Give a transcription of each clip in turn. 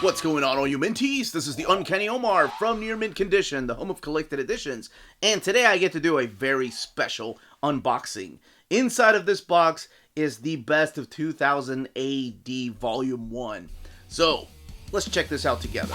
What's going on, all you Minties? This is the Uncanny Omar from Near Mint Condition, the home of collected editions, and today I get to do a very special unboxing. Inside of this box is the Best of 2000 AD Volume 1. So, let's check this out together.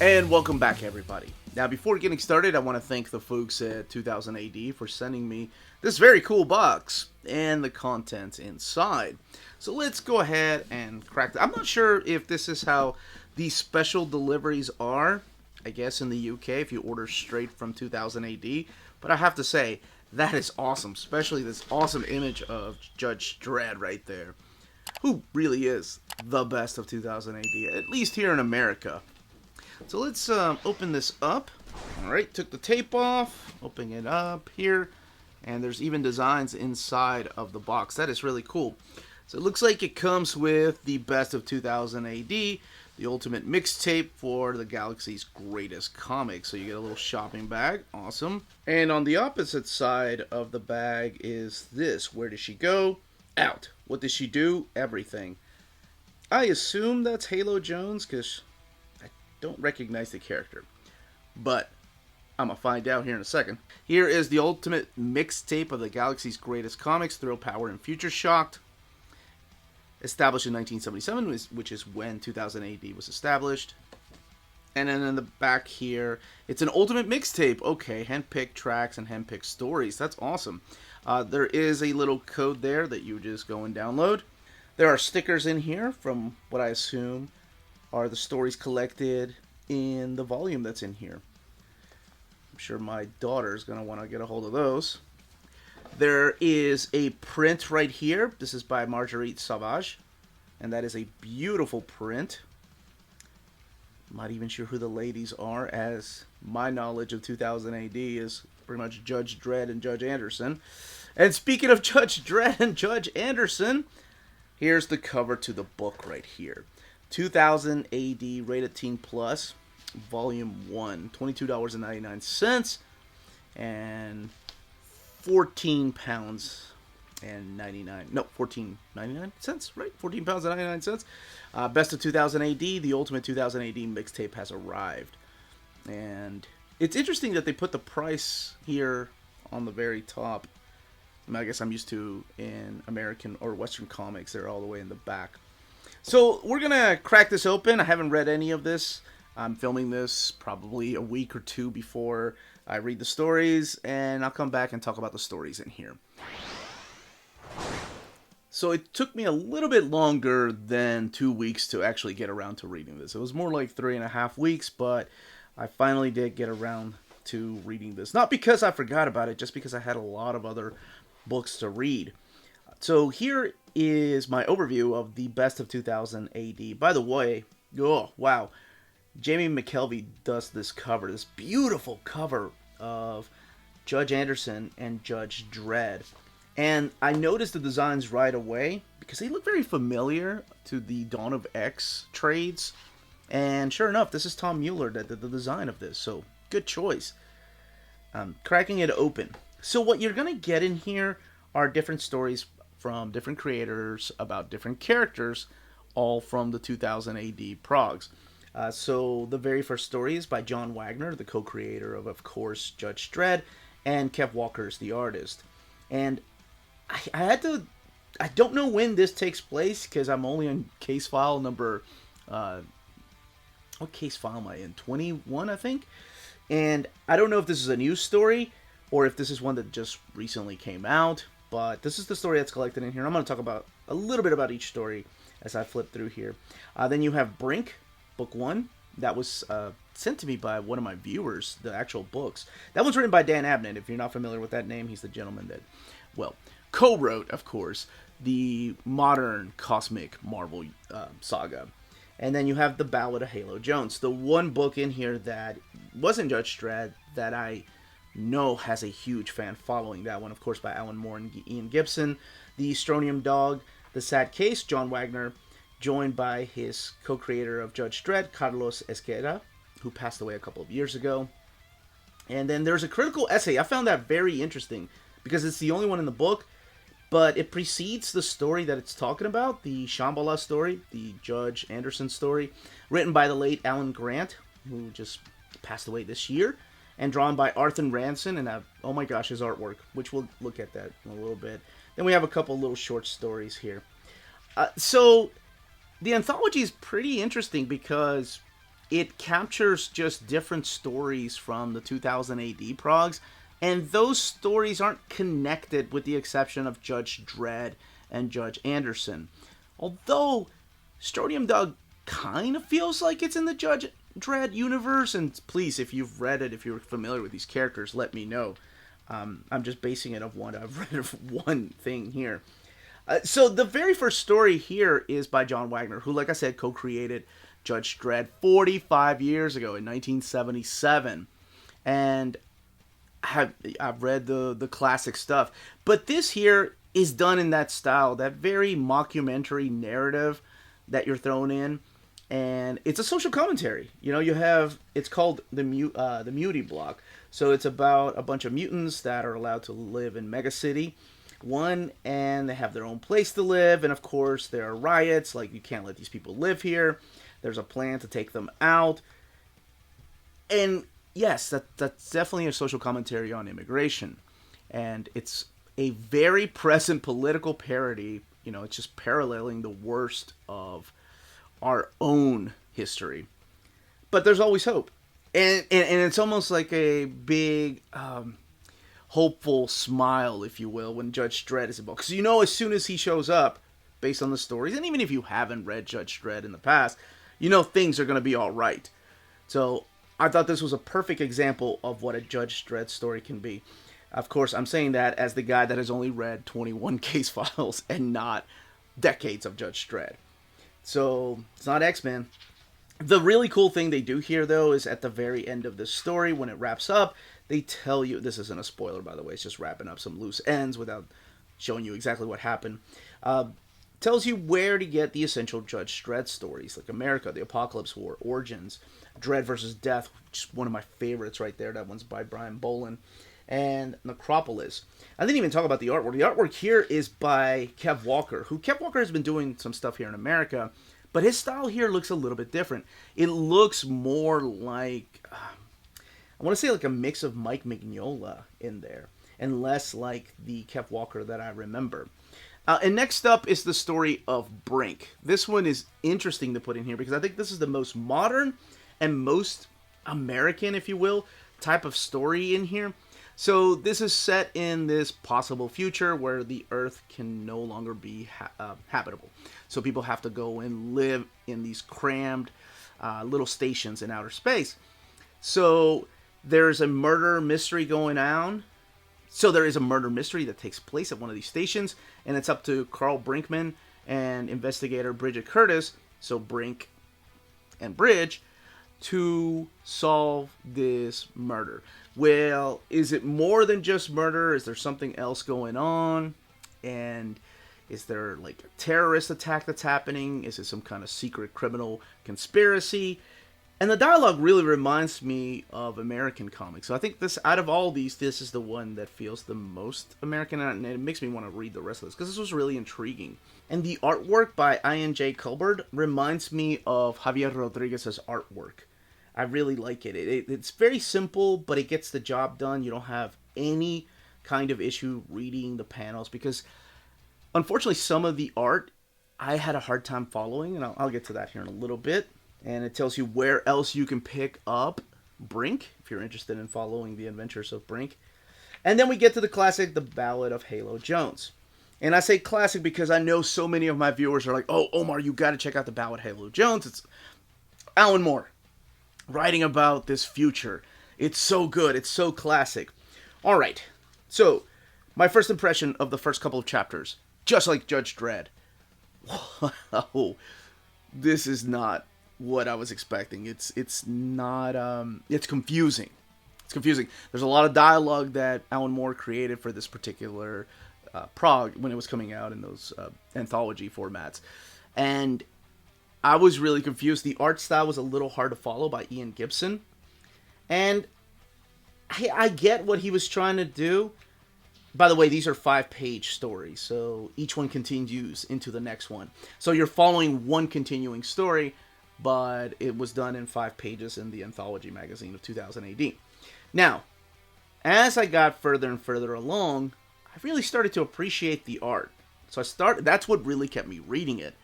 And welcome back, everybody. Now, before getting started, I want to thank the folks at 2000 AD for sending me this very cool box and the contents inside. So let's go ahead and crack it. I'm not sure if this is how these special deliveries are, I guess in the UK, if you order straight from 2000 AD. But I have to say, that is awesome, especially this awesome image of Judge Dredd right there, who really is the best of 2000 AD, at least here in America. So let's open this up. Alright, took the tape off, opening it up here, and there's even designs inside of the box. That is really cool. So it looks like it comes with the Best of 2000 AD, the ultimate mixtape for the galaxy's greatest comics. So you get a little shopping bag, awesome. And on the opposite side of the bag is this. Where does she go? Out. What does she do? Everything. I assume that's Halo Jones, because don't recognize the character, but I'm gonna find out here in a second. Here is the ultimate mixtape of the galaxy's greatest comics, Thrill, Power, and Future Shocked. Established in 1977, which is when 2000 AD was established. And then in the back here, it's an ultimate mixtape. Okay, handpicked tracks and handpicked stories. That's awesome. There is a little code there that you just go and download. There are stickers in here from what I assume are the stories collected in the volume that's in here. I'm sure my daughter's going to want to get a hold of those. There is a print right here. This is by Marguerite Sauvage, and that is a beautiful print. I'm not even sure who the ladies are, as my knowledge of 2000 AD is pretty much Judge Dredd and Judge Anderson. And speaking of Judge Dredd and Judge Anderson, here's the cover to the book right here. 2000 AD Rated Teen Plus, Volume 1, $22.99, and 14 pounds and 99, no, 14.99 cents, right? 14 pounds and 99 cents. Best of 2000 AD, the Ultimate 2000 AD mixtape has arrived. And it's interesting that they put the price here on the very top. I guess I'm used to in American or Western comics, they're all the way in the back. So we're going to crack this open. I haven't read any of this. I'm filming this probably a week or two before I read the stories, and I'll come back and talk about the stories in here. So it took me a little bit longer than 2 weeks to actually get around to reading this. It was more like 3.5 weeks, but I finally did get around to reading this. Not because I forgot about it, just because I had a lot of other books to read. So here is my overview of the Best of 2000 AD. By the way, oh wow, Jamie McKelvey does this cover, this beautiful cover of Judge Anderson and Judge Dredd. And I noticed the designs right away because they look very familiar to the Dawn of X trades. And sure enough, this is Tom Mueller that did the design of this, so good choice. Cracking it open. So what you're going to get in here are different stories from different creators about different characters, all from the 2000 AD progs. So the very first story is by John Wagner, the co-creator of course, Judge Dredd, and Kev Walker's the artist. And I don't know when this takes place, because I'm only on case file number, what case file am I in? 21, I think? And I don't know if this is a new story, or if this is one that just recently came out. But this is the story that's collected in here. I'm going to talk about a little bit about each story as I flip through here. Then you have Brink, Book 1. That was sent to me by one of my viewers, the actual books. That one's written by Dan Abnett. If you're not familiar with that name, he's the gentleman that, well, co-wrote, of course, the modern cosmic Marvel saga. And then you have The Ballad of Halo Jones, the one book in here that wasn't Judge Dredd that I know has a huge fan following. That one, of course, by Alan Moore and Ian Gibson. The Strontium Dog, The Sad Case, John Wagner, joined by his co-creator of Judge Dredd, Carlos Esqueda, who passed away a couple of years ago. And then there's a critical essay. I found that very interesting because it's the only one in the book, but it precedes the story that it's talking about, the Shambhala story, the Judge Anderson story, written by the late Alan Grant, who just passed away this year, and drawn by Arthur Ranson, and oh my gosh, his artwork, which we'll look at that in a little bit. Then we have a couple little short stories here. So the anthology is pretty interesting because it captures just different stories from the 2000 AD progs, and those stories aren't connected with the exception of Judge Dredd and Judge Anderson. Although Strodium Dog kind of feels like it's in the Judge Dredd universe, and please, if you've read it, if you're familiar with these characters, let me know. I'm just basing it off one I've read of one thing here. So the very first story here is by John Wagner, who, like I said, co-created Judge Dredd 45 years ago in 1977. And I've read the classic stuff. But this here is done in that style, that very mockumentary narrative that you're thrown in. And it's a social commentary. You know, it's called the Muty Block. So it's about a bunch of mutants that are allowed to live in Mega City. And they have their own place to live. And of course, there are riots, like you can't let these people live here. There's a plan to take them out. And yes, that's definitely a social commentary on immigration. And it's a very present political parody. You know, it's just paralleling the worst of our own history. But there's always hope. And it's almost like a big hopeful smile, if you will, when Judge Dredd is involved. Because you know as soon as he shows up, based on the stories, and even if you haven't read Judge Dredd in the past, you know things are going to be all right. So I thought this was a perfect example of what a Judge Dredd story can be. Of course, I'm saying that as the guy that has only read 21 case files and not decades of Judge Dredd. So it's not X-Men. The really cool thing they do here, though, is at the very end of the story, when it wraps up, they tell you, this isn't a spoiler, by the way, it's just wrapping up some loose ends without showing you exactly what happened, tells you where to get the essential Judge Dredd stories, like America, the Apocalypse War, Origins, Dredd versus Death, which is one of my favorites right there, that one's by Brian Bolin, and Necropolis. I didn't even talk about the artwork. The artwork here is by Kev Walker, who Kev Walker has been doing some stuff here in America, but his style here looks a little bit different. It looks more like, I want to say like a mix of Mike Mignola in there, and less like the Kev Walker that I remember. And next up is the story of Brink. This one is interesting to put in here because I think this is the most modern and most American, if you will, type of story in here. So this is set in this possible future where the Earth can no longer be habitable. So people have to go and live in these crammed little stations in outer space. So there's a murder mystery going on. So there is a murder mystery that takes place at one of these stations, and it's up to Carl Brinkman and investigator Bridget Curtis, so Brink and Bridge, to solve this murder. Well, is it more than just murder? Is there something else going on? And is there like a terrorist attack that's happening? Is it some kind of secret criminal conspiracy? And the dialogue really reminds me of American comics. So I think this, out of all these, this is the one that feels the most American, and it makes me want to read the rest of this, because this was really intriguing. And the artwork by Ian J. Culbert reminds me of Javier Rodriguez's artwork. I really like it. It's very simple, but it gets the job done. You don't have any kind of issue reading the panels, because unfortunately some of the art I had a hard time following, and I'll get to that here in a little bit. And it tells you where else you can pick up Brink, if you're interested in following the adventures of Brink. And then we get to the classic, The Ballad of Halo Jones. And I say classic because I know so many of my viewers are like, oh, Omar, you got to check out The Ballad of Halo Jones. It's Alan Moore writing about this future. It's so good. It's so classic. All right. So, my first impression of the first couple of chapters, just like Judge Dredd. Wow. This is not what I was expecting. It's not, it's confusing. It's confusing. There's a lot of dialogue that Alan Moore created for this particular prog when it was coming out in those anthology formats. And I was really confused. The art style was a little hard to follow by Ian Gibson. And I get what he was trying to do, By the way, these are 5-page stories, so each one continues into the next one. So you're following one continuing story, but it was done in 5 pages in the Anthology magazine of 2000 AD. Now, as I got further and further along, I really started to appreciate the art. So that's what really kept me reading it.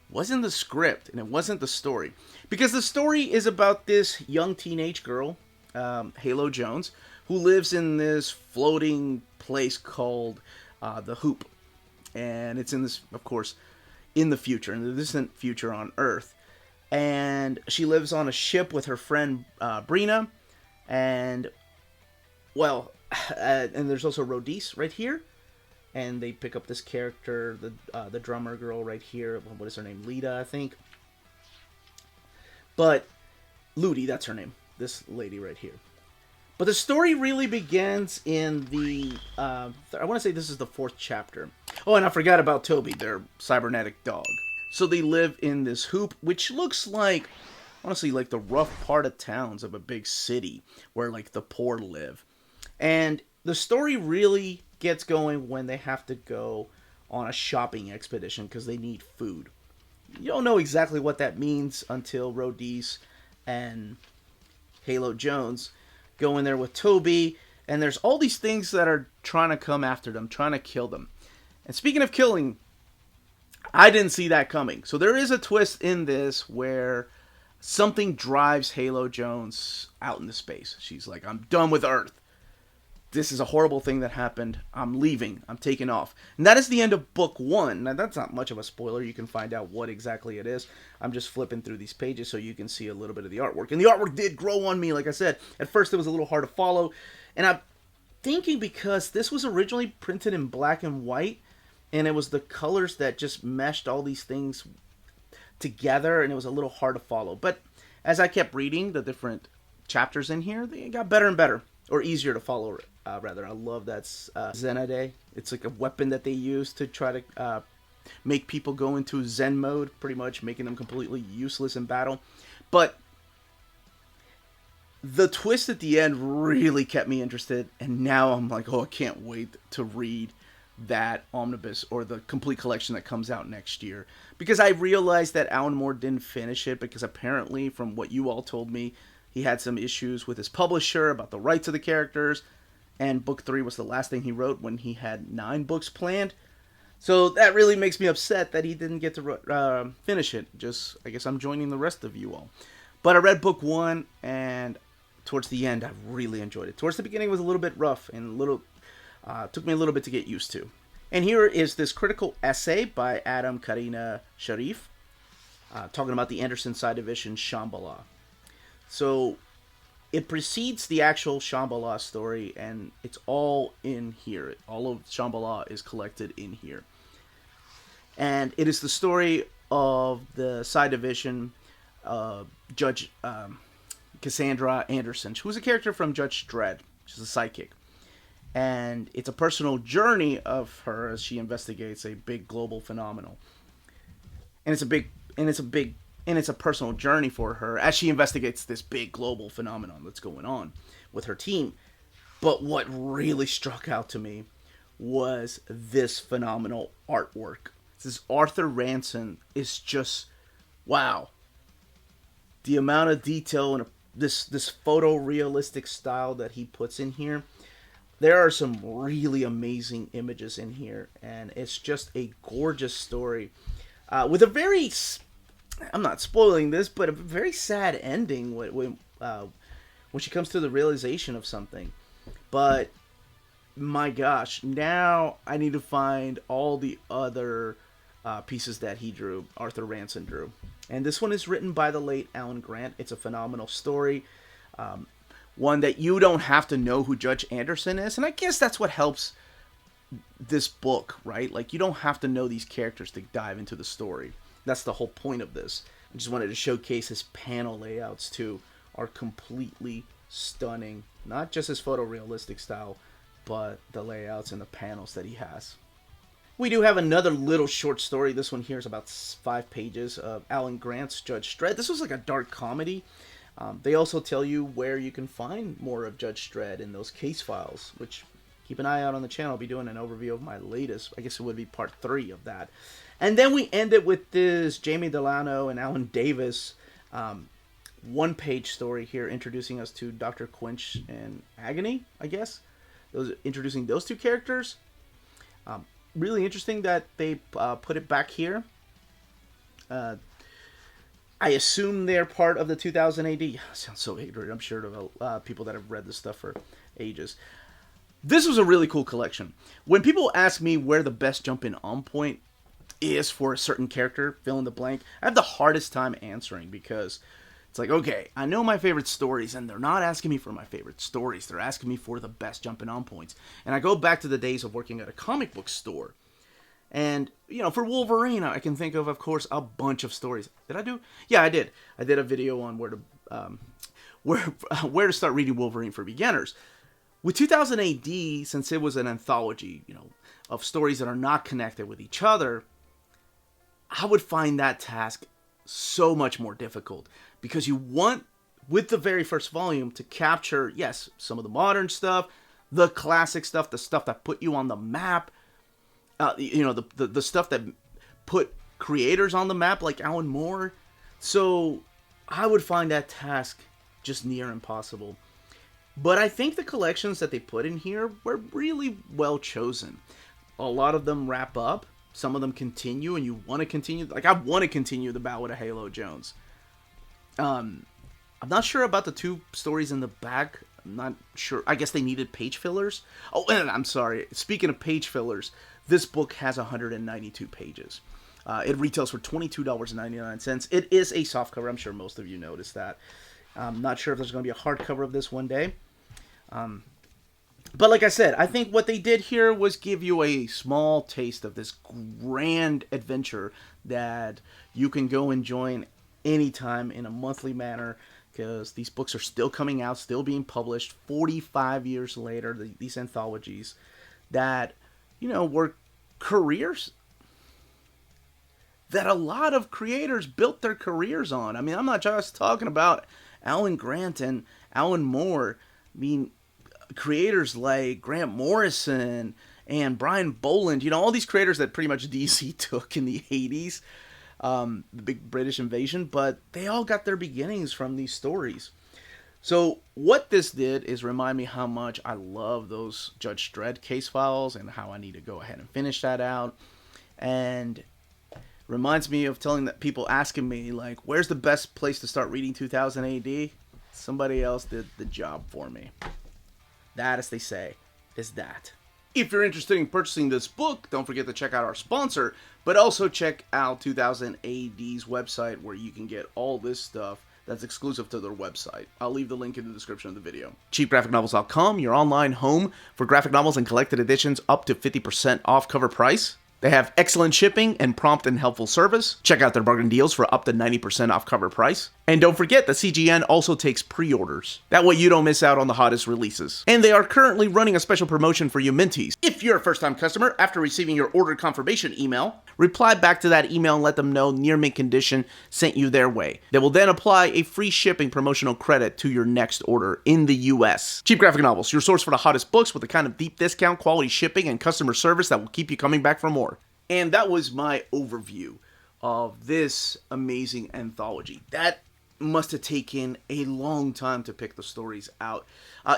Wasn't the script, and it wasn't the story. Because the story is about this young teenage girl, Halo Jones, who lives in this floating place called the Hoop. And it's in this, of course, in the future, in the distant future on Earth. And she lives on a ship with her friend Brina. And, well, and there's also Rodice right here. And they pick up this character, the drummer girl right here. What is her name? Lita, I think. But Ludi, that's her name. This lady right here. But the story really begins in the, I want to say this is the 4th chapter. Oh, and I forgot about Toby, their cybernetic dog. So they live in this hoop, which looks like, honestly, like the rough part of towns of a big city where, like, the poor live. And the story really gets going when they have to go on a shopping expedition because they need food. You don't know exactly what that means until Rodice and Halo Jones go in there with Toby, and there's all these things that are trying to come after them, trying to kill them. And speaking of killing, I didn't see that coming. So there is a twist in this where something drives Halo Jones out into space. She's like, I'm done with Earth. This is a horrible thing that happened. I'm leaving. I'm taking off. And that is the end of book 1. Now, that's not much of a spoiler. You can find out what exactly it is. I'm just flipping through these pages so you can see a little bit of the artwork. And the artwork did grow on me, like I said. At first, it was a little hard to follow. And I'm thinking because this was originally printed in black and white, and it was the colors that just meshed all these things together, and it was a little hard to follow. But as I kept reading the different chapters in here, they got better and better. Or easier to follow, rather. I love that Zenade. It's like a weapon that they use to try to make people go into Zen mode, pretty much, making them completely useless in battle. But the twist at the end really kept me interested, and now I'm like, oh, I can't wait to read that omnibus or the complete collection that comes out next year. Because I realized that Alan Moore didn't finish it, because apparently, from what you all told me, he had some issues with his publisher about the rights of the characters, and book 3 was the last thing he wrote when he had 9 books planned. So that really makes me upset that he didn't get to finish it. Just, I guess I'm joining the rest of you all. But I read book 1, and towards the end, I really enjoyed it. Towards the beginning, it was a little bit rough, and took me a little bit to get used to. And here is this critical essay by Adam Karina Sharif, talking about the Anderson side edition Shambhala. So it precedes the actual Shambhala story, and it's all in here. All of Shambhala is collected in here. And it is the story of the side division Judge Cassandra Anderson, who's a character from Judge Dredd. She's a psychic. And it's a personal journey of her as she investigates a big global phenomenon. And it's a personal journey for her as she investigates this big global phenomenon that's going on with her team. But what really struck out to me was this phenomenal artwork. This Arthur Ranson is just, wow. The amount of detail and this photorealistic style that he puts in here. There are some really amazing images in here, and it's just a gorgeous story with a very, I'm not spoiling this, but a very sad ending when she comes to the realization of something. But my gosh, now I need to find all the other pieces that he drew, Arthur Ranson drew. And this one is written by the late Alan Grant. It's a phenomenal story. One that you don't have to know who Judge Anderson is. And I guess that's what helps this book, right? Like, you don't have to know these characters to dive into the story. That's the whole point of this. I just wanted to showcase his panel layouts, too, are completely stunning. Not just his photorealistic style, but the layouts and the panels that he has. We do have another little short story. This one here is about 5 pages of Alan Grant's Judge Dredd. This was like a dark comedy. They also tell you where you can find more of Judge Dredd in those case files, which keep an eye out on the channel. I'll be doing an overview of my latest. I guess it would be part 3 of that. And then we end it with this Jamie Delano and Alan Davis one-page story here, introducing us to Dr. Quench and Agony, I guess. Introducing those 2 characters. Really interesting that they put it back here. I assume they're part of the 2000 AD. Sounds so ignorant. I'm sure to people that have read this stuff for ages. This was a really cool collection. When people ask me where the best jump in on point is for a certain character, fill in the blank, I have the hardest time answering, because it's like, okay, I know my favorite stories, and they're not asking me for my favorite stories. They're asking me for the best jumping on points. And I go back to the days of working at a comic book store. And, you know, for Wolverine, I can think of course, a bunch of stories. Did I do? Yeah, I did. I did a video on where to start reading Wolverine for beginners. With 2000 AD, since it was an anthology, you know, of stories that are not connected with each other, I would find that task so much more difficult, because you want, with the very first volume, to capture, yes, some of the modern stuff, the classic stuff, the stuff that put you on the map, you know, the stuff that put creators on the map, like Alan Moore. So I would find that task just near impossible. But I think the collections that they put in here were really well chosen. A lot of them wrap up. Some of them continue, and you want to continue. Like, I want to continue the Battle of Halo Jones. I'm not sure about the 2 stories in the back. I'm not sure. I guess they needed page fillers. Oh, and I'm sorry. Speaking of page fillers, this book has 192 pages. It retails for $22.99. It is a softcover. I'm sure most of you noticed that. I'm not sure if there's going to be a hardcover of this one day. But like I said, I think what they did here was give you a small taste of this grand adventure that you can go and join anytime in a monthly manner, because these books are still coming out, still being published 45 years later, these anthologies that, you know, were careers that a lot of creators built their careers on. I mean, I'm not just talking about Alan Grant and Alan Moore. I mean, creators like Grant Morrison and Brian Boland, you know, all these creators that pretty much DC took in the 80s, the big British invasion, but they all got their beginnings from these stories. So what this did is remind me how much I love those Judge Dredd case files and how I need to go ahead and finish that out. And reminds me of telling that people asking me, like, where's the best place to start reading 2000 AD? Somebody else did the job for me. That, as they say, is that. If you're interested in purchasing this book, don't forget to check out our sponsor, but also check out 2000 AD's website, where you can get all this stuff that's exclusive to their website. I'll leave the link in the description of the video. CheapGraphicNovels.com, your online home for graphic novels and collected editions up to 50% off cover price. They have excellent shipping and prompt and helpful service. Check out their bargain deals for up to 90% off cover price. And don't forget that CGN also takes pre-orders. That way you don't miss out on the hottest releases. And they are currently running a special promotion for you Minties. If you're a first-time customer, after receiving your order confirmation email, reply back to that email and let them know Near Mint Condition sent you their way. They will then apply a free shipping promotional credit to your next order in the US. Cheap Graphic Novels, your source for the hottest books with the kind of deep discount, quality shipping, and customer service that will keep you coming back for more. And that was my overview of this amazing anthology. That must have taken a long time to pick the stories out.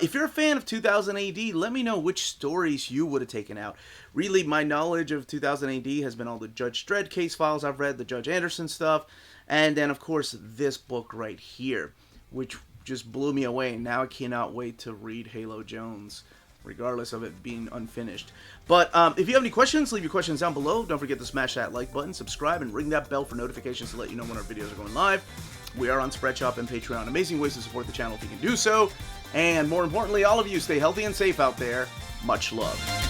If you're a fan of 2000 AD, let me know which stories you would have taken out. Really, my knowledge of 2000 AD has been all the Judge Dredd case files I've read, the Judge Anderson stuff, and then, of course, this book right here, which just blew me away. Now I cannot wait to read Halo Jones, regardless of it being unfinished. But if you have any questions, leave your questions down below. Don't forget to smash that like button, subscribe, and ring that bell for notifications to let you know when our videos are going live. We are on Spreadshop and Patreon. Amazing ways to support the channel if you can do so. And more importantly, all of you, stay healthy and safe out there. Much love.